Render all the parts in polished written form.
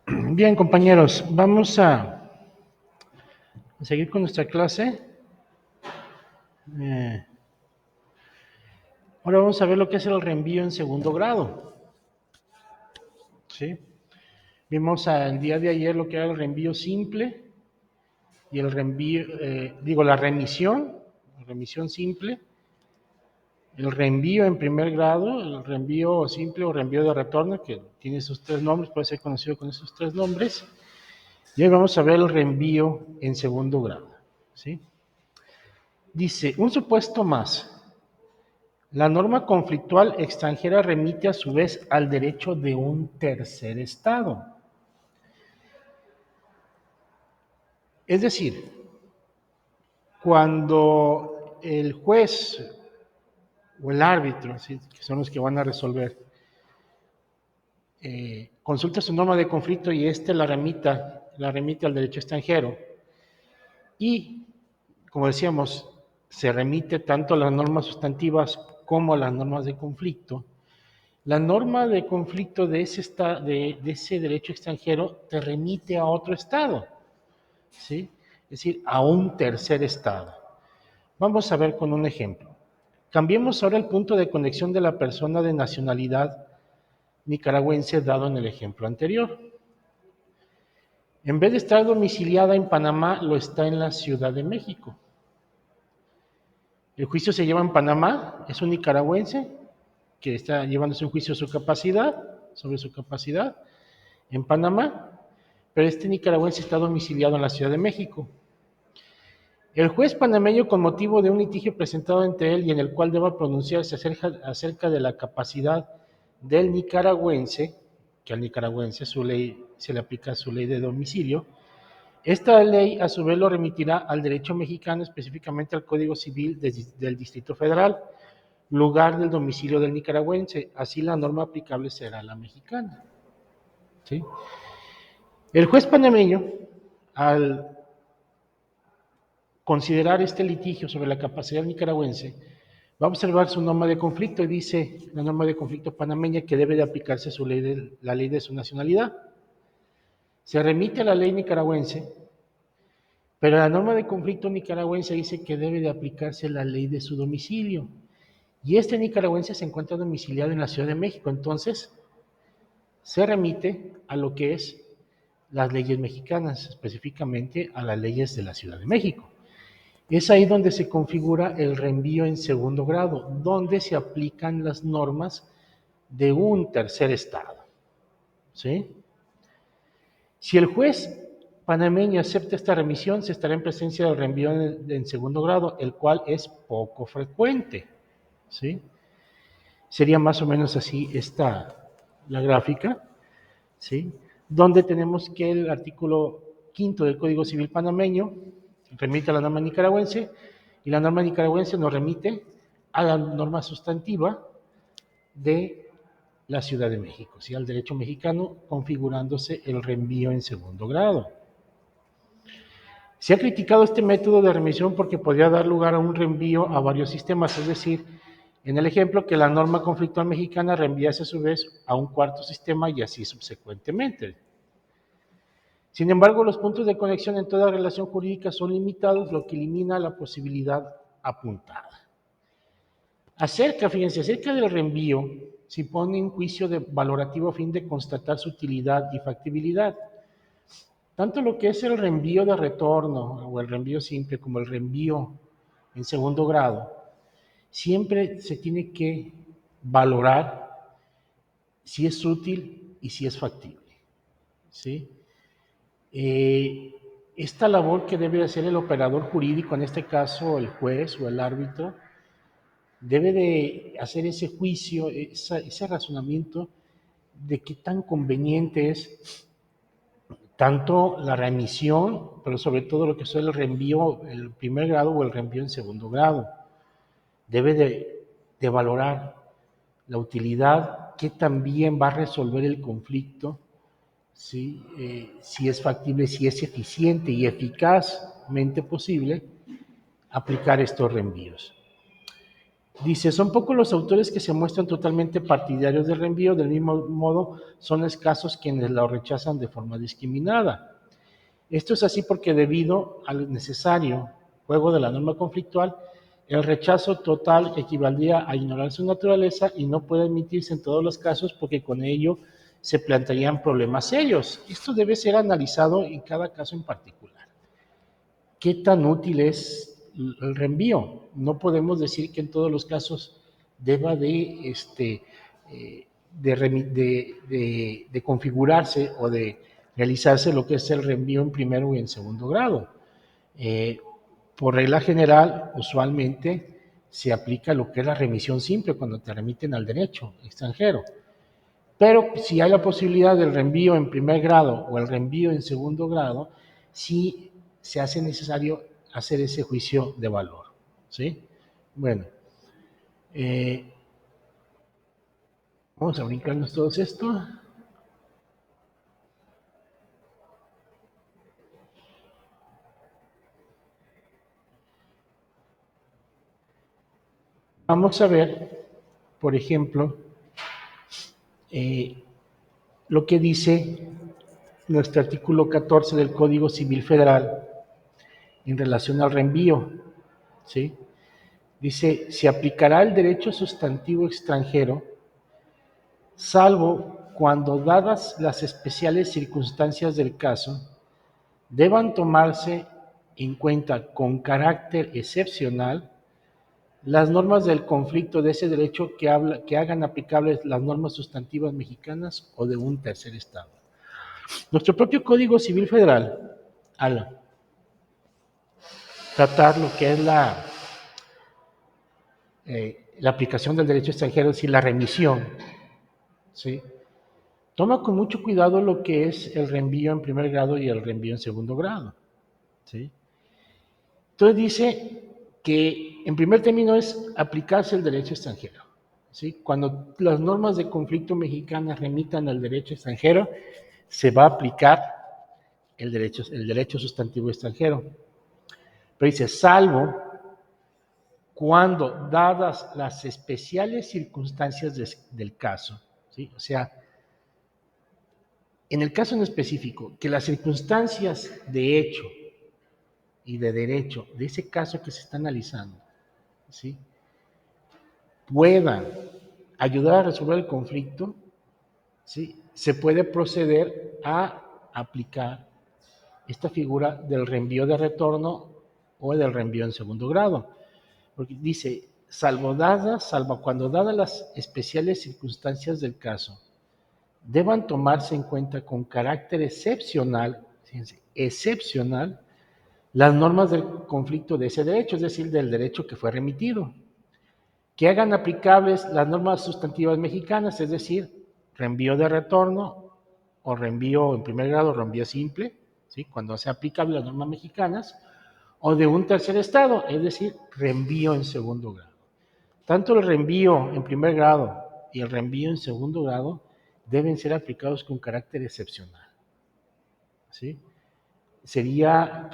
Bien, compañeros, vamos a seguir con nuestra clase. Eh, Ahora vamos a ver lo que es el reenvío en segundo grado. ¿Sí? Vimos el día de ayer lo que era el reenvío simple y el reenvío, la remisión simple, el reenvío en primer grado, el reenvío simple o reenvío de retorno, que tiene esos tres nombres, puede ser conocido con esos tres nombres. Y hoy vamos a ver el reenvío en segundo grado. ¿Sí? Dice, un supuesto más. La norma conflictual extranjera remite a su vez al derecho de un tercer Estado. Es decir, cuando el juez o el árbitro, ¿sí?, que son los que van a resolver, consulta su norma de conflicto y éste la remite al derecho extranjero. Y, como decíamos, se remite tanto a las normas sustantivas como a las normas de conflicto. La norma de conflicto de ese derecho extranjero te remite a otro Estado, ¿sí? Es decir, a un tercer Estado. Vamos a ver con un ejemplo. Cambiemos ahora el punto de conexión de la persona de nacionalidad nicaragüense dado en el ejemplo anterior. En vez de estar domiciliada en Panamá, lo está en la Ciudad de México. El juicio se lleva en Panamá, es un nicaragüense que está llevándose un juicio sobre su capacidad en Panamá, pero este nicaragüense está domiciliado en la Ciudad de México. El juez panameño, con motivo de un litigio presentado entre él y en el cual deba pronunciarse acerca de la capacidad del nicaragüense, que al nicaragüense su ley, se le aplica su ley de domicilio, esta ley a su vez lo remitirá al derecho mexicano, específicamente al Código Civil del Distrito Federal, lugar del domicilio del nicaragüense. Así la norma aplicable será la mexicana. ¿Sí? El juez panameño, al considerar este litigio sobre la capacidad nicaragüense, va a observar su norma de conflicto y dice la norma de conflicto panameña que debe de aplicarse la ley de su nacionalidad. Se remite a la ley nicaragüense, pero la norma de conflicto nicaragüense dice que debe de aplicarse la ley de su domicilio. Y este nicaragüense se encuentra domiciliado en la Ciudad de México, entonces se remite a lo que es las leyes mexicanas, específicamente a las leyes de la Ciudad de México. Es ahí donde se configura el reenvío en segundo grado, donde se aplican las normas de un tercer Estado. ¿Sí? Si el juez panameño acepta esta remisión, se estará en presencia del reenvío en segundo grado, el cual es poco frecuente. ¿Sí? Sería más o menos así la gráfica, ¿sí? Donde tenemos que el artículo 5 del Código Civil panameño remite a la norma nicaragüense y la norma nicaragüense nos remite a la norma sustantiva de la Ciudad de México, ¿sí?, al derecho mexicano, configurándose el reenvío en segundo grado. Se ha criticado este método de remisión porque podría dar lugar a un reenvío a varios sistemas, es decir, en el ejemplo que la norma conflictual mexicana reenviase a su vez a un cuarto sistema y así subsecuentemente. Sin embargo, los puntos de conexión en toda relación jurídica son limitados, lo que elimina la posibilidad apuntada. Acerca del reenvío, se pone un juicio valorativo a fin de constatar su utilidad y factibilidad. Tanto lo que es el reenvío de retorno o el reenvío simple como el reenvío en segundo grado, siempre se tiene que valorar si es útil y si es factible. ¿Sí? Esta labor que debe hacer el operador jurídico, en este caso el juez o el árbitro, debe de hacer ese juicio, ese razonamiento de qué tan conveniente es tanto la remisión, pero sobre todo lo que es el reenvío en primer grado o el reenvío en segundo grado. Debe de valorar la utilidad, qué también va a resolver el conflicto, ¿sí? Si es factible, si es eficiente y eficazmente posible aplicar estos reenvíos. Dice, son pocos los autores que se muestran totalmente partidarios del reenvío, del mismo modo son escasos quienes lo rechazan de forma discriminada. Esto es así porque debido al necesario juego de la norma conflictual, el rechazo total equivaldría a ignorar su naturaleza y no puede admitirse en todos los casos porque con ello se plantearían problemas serios. Esto debe ser analizado en cada caso en particular. ¿Qué tan útil es el reenvío? No podemos decir que en todos los casos deba de configurarse o de realizarse lo que es el reenvío en primero y en segundo grado. Eh, por regla general, usualmente se aplica lo que es la remisión simple cuando te remiten al derecho extranjero. Pero si hay la posibilidad del reenvío en primer grado o el reenvío en segundo grado, sí se hace necesario hacer ese juicio de valor. ¿Sí? Bueno, eh, vamos a brincarnos todo esto. Vamos a ver, por ejemplo, eh, lo que dice nuestro artículo 14 del Código Civil Federal en relación al reenvío. ¿Sí? Dice, se aplicará el derecho sustantivo extranjero, salvo cuando, dadas las especiales circunstancias del caso, deban tomarse en cuenta con carácter excepcional las normas del conflicto de ese derecho que hagan aplicables las normas sustantivas mexicanas o de un tercer estado. Nuestro propio Código Civil Federal, al tratar lo que es la aplicación del derecho extranjero, es decir, la remisión, ¿sí? Toma con mucho cuidado lo que es el reenvío en primer grado y el reenvío en segundo grado, ¿sí? Entonces dice que en primer término es aplicarse el derecho extranjero, ¿sí? Cuando las normas de conflicto mexicanas remitan al derecho extranjero, se va a aplicar el derecho sustantivo extranjero. Pero dice, salvo cuando, dadas las especiales circunstancias del caso, ¿sí? O sea, en el caso en específico, que las circunstancias de hecho y de derecho de ese caso que se está analizando, ¿sí?, puedan ayudar a resolver el conflicto, ¿sí?, se puede proceder a aplicar esta figura del reenvío de retorno o del reenvío en segundo grado. Porque dice, salvo cuando dadas las especiales circunstancias del caso, deban tomarse en cuenta con carácter excepcional, fíjense, excepcional, las normas del conflicto de ese derecho, es decir, del derecho que fue remitido, que hagan aplicables las normas sustantivas mexicanas, es decir, reenvío de retorno o reenvío en primer grado, reenvío simple, ¿sí?, cuando sea aplicable las normas mexicanas, o de un tercer estado, es decir, reenvío en segundo grado. Tanto el reenvío en primer grado y el reenvío en segundo grado deben ser aplicados con carácter excepcional, ¿sí? Sería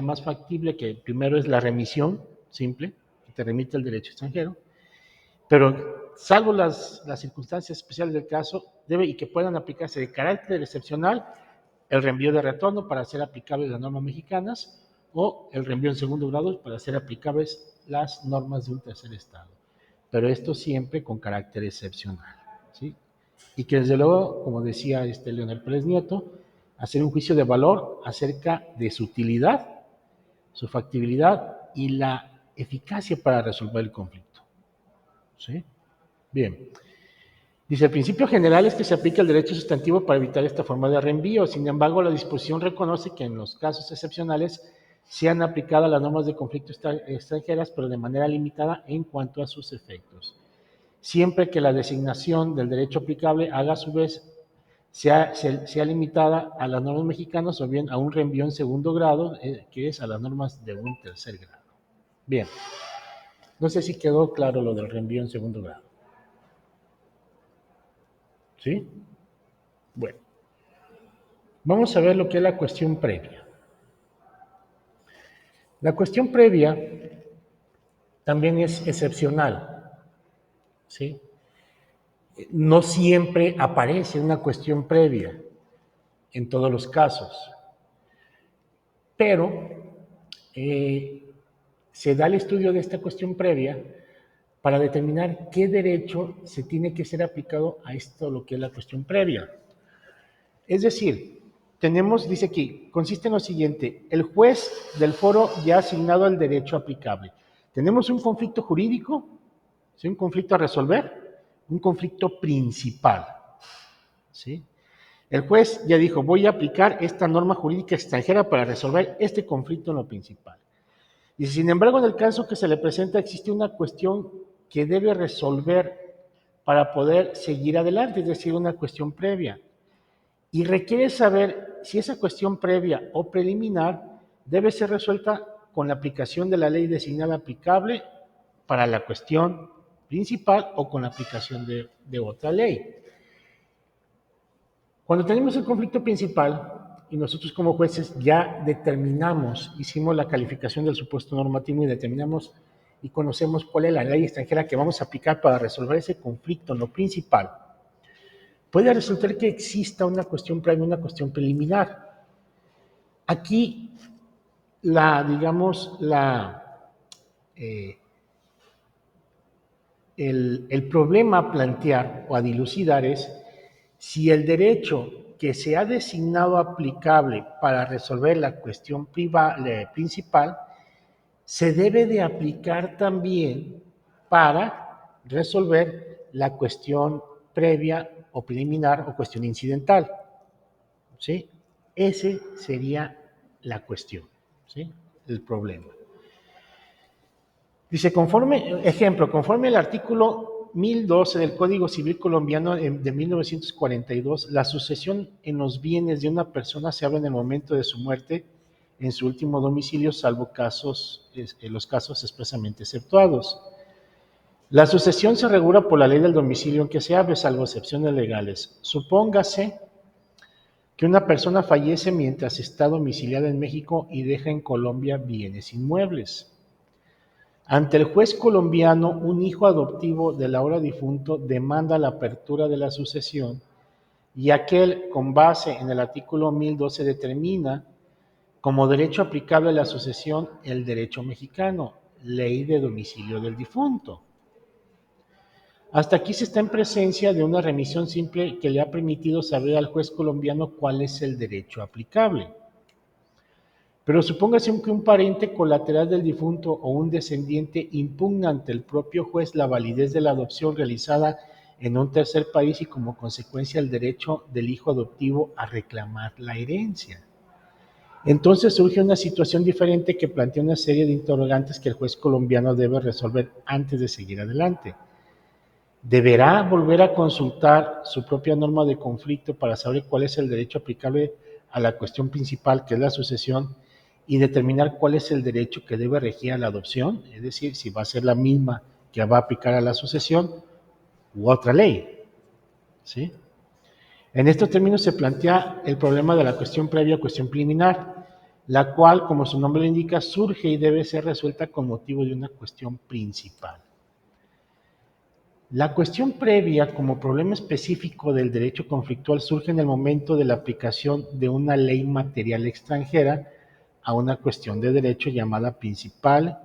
más factible que primero es la remisión simple, que te remite el derecho extranjero, pero salvo las circunstancias especiales del caso, debe y que puedan aplicarse de carácter excepcional el reenvío de retorno para hacer aplicables las normas mexicanas o el reenvío en segundo grado para hacer aplicables las normas de un tercer estado. Pero esto siempre con carácter excepcional, ¿sí? Y que desde luego, como decía Leonel Pérez Nieto, hacer un juicio de valor acerca de su utilidad, su factibilidad y la eficacia para resolver el conflicto, ¿sí? Bien. Dice, el principio general es que se aplica el derecho sustantivo para evitar esta forma de reenvío. Sin embargo, la disposición reconoce que en los casos excepcionales sean aplicadas las normas de conflicto extranjeras, pero de manera limitada en cuanto a sus efectos. Siempre que la designación del derecho aplicable haga a su vez sea limitada a las normas mexicanas o bien a un reenvío en segundo grado, que es a las normas de un tercer grado. Bien, no sé si quedó claro lo del reenvío en segundo grado. ¿Sí? Bueno, vamos a ver lo que es la cuestión previa. La cuestión previa también es excepcional. ¿sí? No siempre aparece una cuestión previa en todos los casos, pero se da el estudio de esta cuestión previa para determinar qué derecho se tiene que ser aplicado a esto, lo que es la cuestión previa. Es decir, tenemos, dice aquí, consiste en lo siguiente: el juez del foro ya ha asignado el derecho aplicable. Tenemos un conflicto jurídico, ¿sí? Un conflicto a resolver, un conflicto principal, ¿sí? El juez ya dijo, voy a aplicar esta norma jurídica extranjera para resolver este conflicto en lo principal. Y sin embargo, en el caso que se le presenta, existe una cuestión que debe resolver para poder seguir adelante, es decir, una cuestión previa. Y requiere saber si esa cuestión previa o preliminar debe ser resuelta con la aplicación de la ley designada aplicable para la cuestión principal o con la aplicación de otra ley. Cuando tenemos el conflicto principal y nosotros como jueces ya determinamos, hicimos la calificación del supuesto normativo y determinamos y conocemos cuál es la ley extranjera que vamos a aplicar para resolver ese conflicto en lo principal, puede resultar que exista una cuestión previa, una cuestión preliminar. Aquí, el problema a plantear o a dilucidar es si el derecho que se ha designado aplicable para resolver la cuestión principal se debe de aplicar también para resolver la cuestión previa o preliminar o cuestión incidental, ¿sí? Ese sería la cuestión, ¿sí? El problema. Dice, conforme al artículo 1012 del Código Civil Colombiano de 1942, la sucesión en los bienes de una persona se abre en el momento de su muerte en su último domicilio, salvo los casos expresamente exceptuados. La sucesión se regula por la ley del domicilio en que se abre, salvo excepciones legales. Supóngase que una persona fallece mientras está domiciliada en México y deja en Colombia bienes inmuebles. Ante el juez colombiano, un hijo adoptivo del ahora difunto demanda la apertura de la sucesión y aquel, con base en el artículo 1012, determina como derecho aplicable a la sucesión el derecho mexicano, ley de domicilio del difunto. Hasta aquí se está en presencia de una remisión simple que le ha permitido saber al juez colombiano cuál es el derecho aplicable. Pero supóngase que un pariente colateral del difunto o un descendiente impugna ante el propio juez la validez de la adopción realizada en un tercer país y como consecuencia el derecho del hijo adoptivo a reclamar la herencia. Entonces surge una situación diferente que plantea una serie de interrogantes que el juez colombiano debe resolver antes de seguir adelante. Deberá volver a consultar su propia norma de conflicto para saber cuál es el derecho aplicable a la cuestión principal, que es la sucesión, y determinar cuál es el derecho que debe regir a la adopción, es decir, si va a ser la misma que va a aplicar a la sucesión u otra ley, ¿sí? En estos términos se plantea el problema de la cuestión previa o cuestión preliminar, la cual, como su nombre lo indica, surge y debe ser resuelta con motivo de una cuestión principal. La cuestión previa como problema específico del derecho conflictual surge en el momento de la aplicación de una ley material extranjera a una cuestión de derecho llamada principal,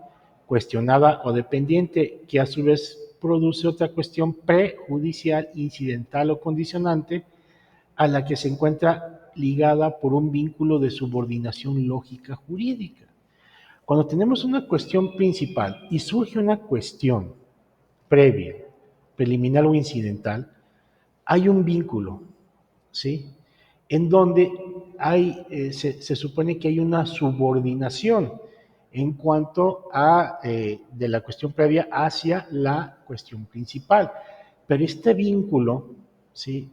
cuestionada o dependiente, que a su vez produce otra cuestión prejudicial, incidental o condicionante, a la que se encuentra ligada por un vínculo de subordinación lógica jurídica. Cuando tenemos una cuestión principal y surge una cuestión previa, preliminar o incidental, hay un vínculo, ¿sí? En donde se supone que hay una subordinación en cuanto a de la cuestión previa hacia la cuestión principal. Pero este vínculo, ¿sí?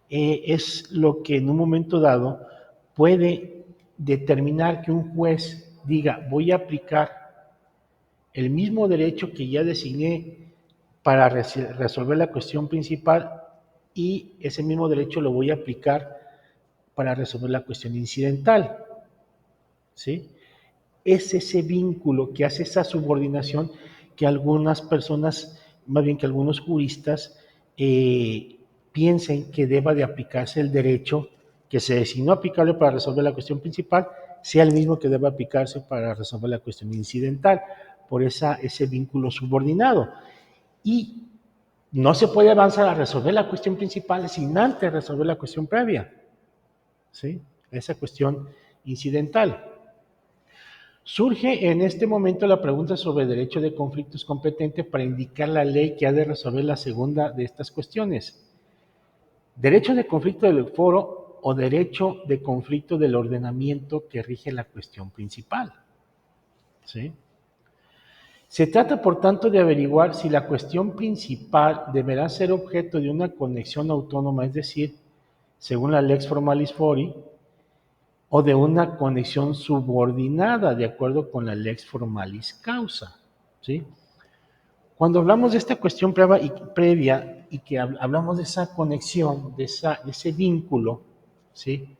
Es lo que en un momento dado puede determinar que un juez diga, voy a aplicar el mismo derecho que ya designé para resolver la cuestión principal y ese mismo derecho lo voy a aplicar para resolver la cuestión incidental, ¿sí? Es ese vínculo que hace esa subordinación que algunas personas más bien que algunos juristas piensen que deba de aplicarse el derecho que se designó aplicable para resolver la cuestión principal, sea el mismo que deba aplicarse para resolver la cuestión incidental, por ese vínculo subordinado. Y no se puede avanzar a resolver la cuestión principal sin antes resolver la cuestión previa, ¿sí? Esa cuestión incidental. Surge en este momento la pregunta sobre derecho de conflictos competente para indicar la ley que ha de resolver la segunda de estas cuestiones. Derecho de conflicto del foro o derecho de conflicto del ordenamiento que rige la cuestión principal, ¿sí? Se trata, por tanto, de averiguar si la cuestión principal deberá ser objeto de una conexión autónoma, es decir, según la lex formalis fori, o de una conexión subordinada, de acuerdo con la lex formalis causa, ¿sí? Cuando hablamos de esta cuestión previa y que hablamos de esa conexión, de ese vínculo, ¿sí?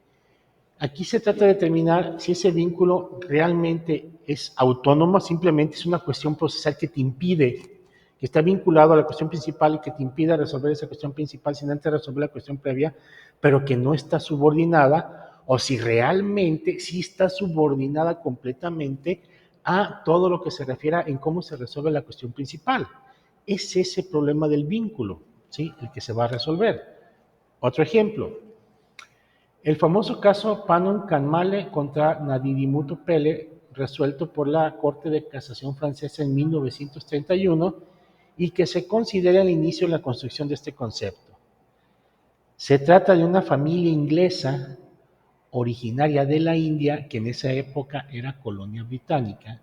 Aquí se trata de determinar si ese vínculo realmente es autónomo, simplemente es una cuestión procesal que te impide, que está vinculado a la cuestión principal y que te impide resolver esa cuestión principal sin antes resolver la cuestión previa, pero que no está subordinada, o si realmente sí está subordinada completamente a todo lo que se refiera en cómo se resuelve la cuestión principal. Es ese problema del vínculo, ¿sí? El que se va a resolver. Otro ejemplo. El famoso caso Panon-Canmale contra Nadidimuto Pelle, resuelto por la Corte de Casación francesa en 1931 y que se considera el inicio de la construcción de este concepto. Se trata de una familia inglesa originaria de la India, que en esa época era colonia británica.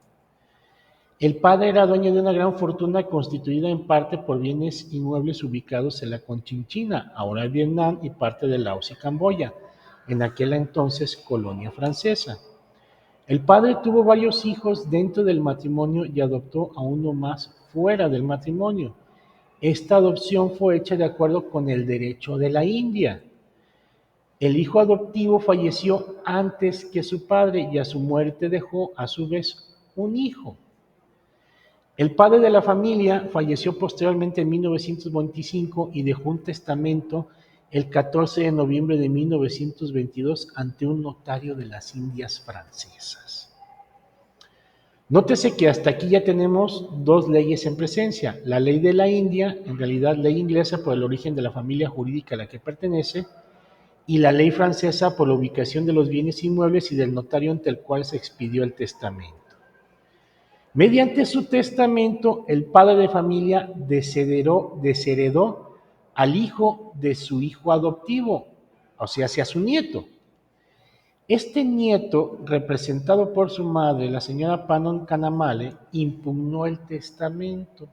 El padre era dueño de una gran fortuna constituida en parte por bienes inmuebles ubicados en la Conchinchina, ahora Vietnam, y parte de Laos y Camboya, en aquel entonces colonia francesa. El padre tuvo varios hijos dentro del matrimonio y adoptó a uno más fuera del matrimonio. Esta adopción fue hecha de acuerdo con el derecho de la India. El hijo adoptivo falleció antes que su padre y a su muerte dejó a su vez un hijo. El padre de la familia falleció posteriormente en 1925 y dejó un testamento el 14 de noviembre de 1922 ante un notario de las Indias francesas. Nótese que hasta aquí ya tenemos dos leyes en presencia. La ley de la India, en realidad ley inglesa por el origen de la familia jurídica a la que pertenece, y la ley francesa por la ubicación de los bienes inmuebles y del notario ante el cual se expidió el testamento. Mediante su testamento, el padre de familia desheredó al hijo de su hijo adoptivo, o sea, hacia su nieto. Este nieto, representado por su madre, la señora Panon-Canmale, impugnó el testamento.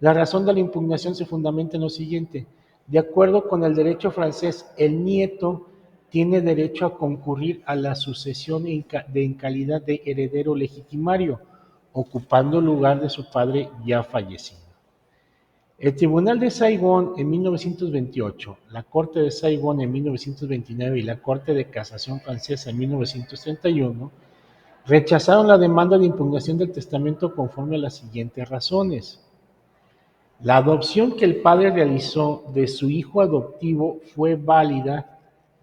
La razón de la impugnación se fundamenta en lo siguiente. De acuerdo con el derecho francés, el nieto tiene derecho a concurrir a la sucesión en calidad de heredero legitimario, ocupando el lugar de su padre ya fallecido. El Tribunal de Saigón en 1928, la Corte de Saigón en 1929 y la Corte de Casación francesa en 1931 rechazaron la demanda de impugnación del testamento conforme a las siguientes razones. La adopción que el padre realizó de su hijo adoptivo fue válida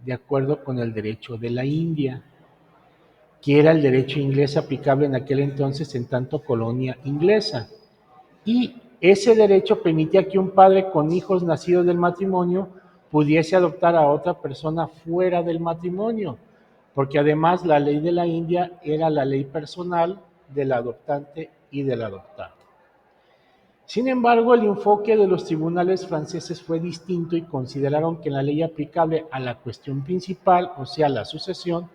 de acuerdo con el derecho de la India, que era el derecho inglés aplicable en aquel entonces en tanto colonia inglesa. Y ese derecho permitía que un padre con hijos nacidos del matrimonio pudiese adoptar a otra persona fuera del matrimonio, porque además la ley de la India era la ley personal del adoptante y del adoptado. Sin embargo, el enfoque de los tribunales franceses fue distinto y consideraron que la ley aplicable a la cuestión principal, o sea, la sucesión,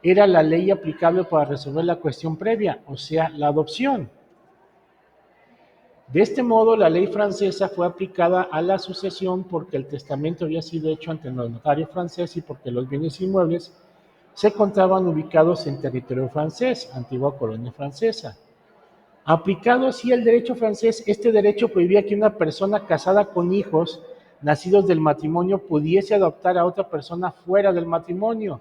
era la ley aplicable para resolver la cuestión previa, o sea, la adopción. De este modo, la ley francesa fue aplicada a la sucesión porque el testamento había sido hecho ante el notario francés y porque los bienes inmuebles se encontraban ubicados en territorio francés, antigua colonia francesa. Aplicado así el derecho francés, este derecho prohibía que una persona casada con hijos nacidos del matrimonio pudiese adoptar a otra persona fuera del matrimonio,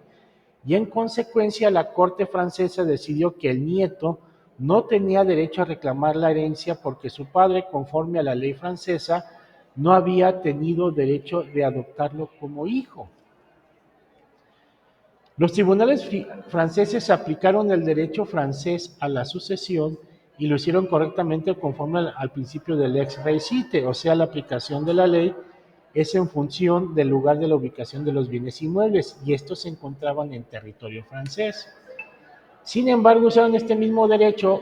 y en consecuencia la Corte francesa decidió que el nieto no tenía derecho a reclamar la herencia porque su padre, conforme a la ley francesa, no había tenido derecho de adoptarlo como hijo. Los tribunales franceses aplicaron el derecho francés a la sucesión y lo hicieron correctamente conforme al principio del ex recite, o sea, la aplicación de la ley es en función del lugar de la ubicación de los bienes inmuebles, y estos se encontraban en territorio francés. Sin embargo, usaron este mismo derecho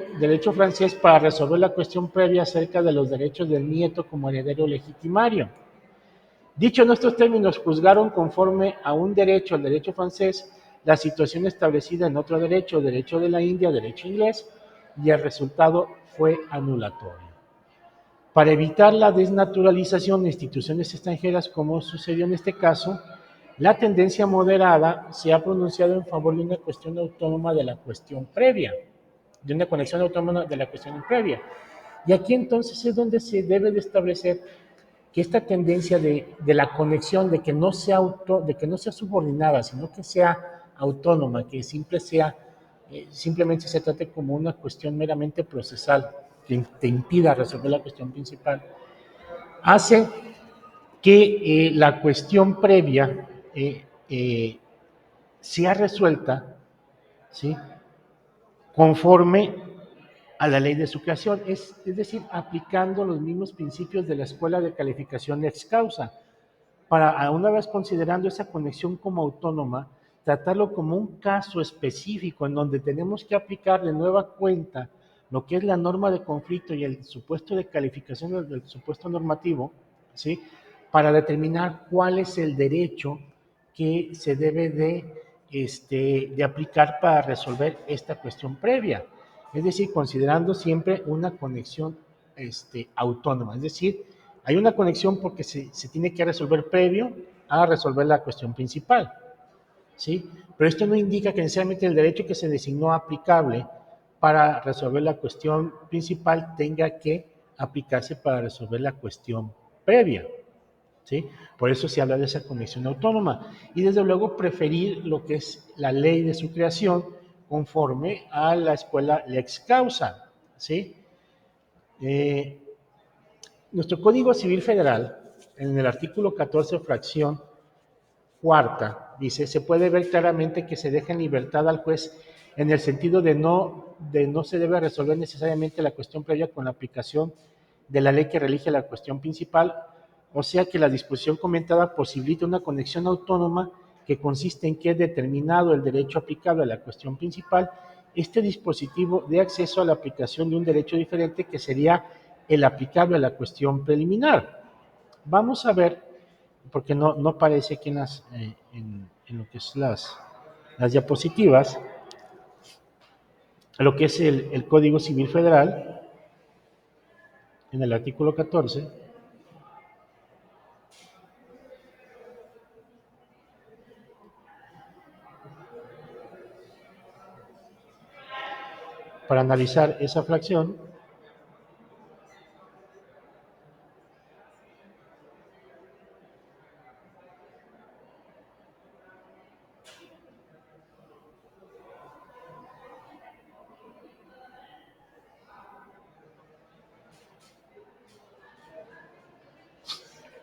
francés, para resolver la cuestión previa acerca de los derechos del nieto como heredero legitimario. Dicho en estos términos, juzgaron conforme a un derecho, el derecho francés, la situación establecida en otro derecho, derecho de la India, derecho inglés, y el resultado fue anulatorio. Para evitar la desnaturalización de instituciones extranjeras, como sucedió en este caso, la tendencia moderada se ha pronunciado en favor de una cuestión autónoma de la cuestión previa, de una conexión autónoma de la cuestión previa. Y aquí entonces es donde se debe de establecer que esta tendencia de la conexión, de que no sea subordinada, sino que sea autónoma, que simplemente se trate como una cuestión meramente procesal, que te impida resolver la cuestión principal, hace que la cuestión previa sea resuelta, ¿sí?, conforme a la ley de su creación, es decir, aplicando los mismos principios de la escuela de calificación ex causa, para, una vez considerando esa conexión como autónoma, tratarlo como un caso específico en donde tenemos que aplicar de nueva cuenta lo que es la norma de conflicto y el supuesto de calificación del supuesto normativo, ¿sí?, para determinar cuál es el derecho que se debe de aplicar para resolver esta cuestión previa. Es decir, considerando siempre una conexión autónoma. Es decir, hay una conexión porque se tiene que resolver previo a resolver la cuestión principal, ¿sí? Pero esto no indica que necesariamente el derecho que se designó aplicable para resolver la cuestión principal tenga que aplicarse para resolver la cuestión previa, ¿sí? Por eso se habla de esa conexión autónoma. Y desde luego preferir lo que es la ley de su creación conforme a la escuela lex causa, ¿sí? Nuestro Código Civil Federal, en el artículo 14, fracción cuarta, dice: se puede ver claramente que se deja en libertad al juez en el sentido de no se debe resolver necesariamente la cuestión previa con la aplicación de la ley que rige la cuestión principal, o sea que la disposición comentada posibilita una conexión autónoma que consiste en que, determinado el derecho aplicable a la cuestión principal, este dispositivo dé acceso a la aplicación de un derecho diferente que sería el aplicable a la cuestión preliminar. Vamos a ver, porque no aparece aquí en lo que es las diapositivas, lo que es el Código Civil Federal, en el artículo 14, para analizar esa fracción.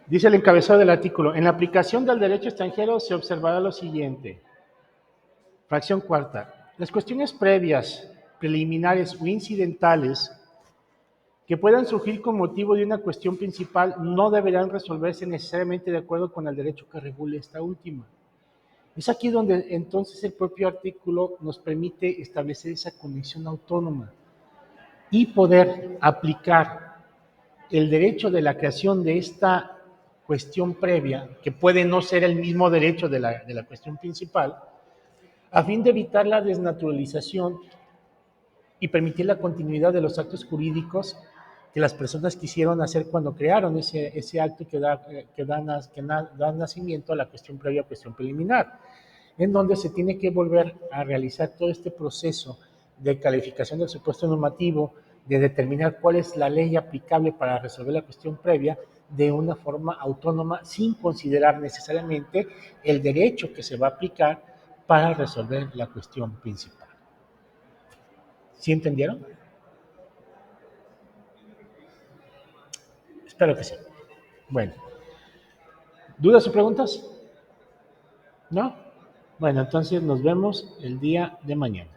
Dice el encabezado del artículo: en la aplicación del derecho extranjero se observará lo siguiente. Fracción cuarta: las cuestiones previas, preliminares o incidentales que puedan surgir con motivo de una cuestión principal no deberán resolverse necesariamente de acuerdo con el derecho que regule esta última. Es aquí donde entonces el propio artículo nos permite establecer esa conexión autónoma y poder aplicar el derecho de la creación de esta cuestión previa, que puede no ser el mismo derecho de la cuestión principal, a fin de evitar la desnaturalización y permitir la continuidad de los actos jurídicos que las personas quisieron hacer cuando crearon ese acto da nacimiento a la cuestión previa o cuestión preliminar, en donde se tiene que volver a realizar todo este proceso de calificación del supuesto normativo, de determinar cuál es la ley aplicable para resolver la cuestión previa de una forma autónoma, sin considerar necesariamente el derecho que se va a aplicar para resolver la cuestión principal. ¿Sí entendieron? Espero que sí. Bueno, ¿dudas o preguntas? ¿No? Bueno, entonces nos vemos el día de mañana.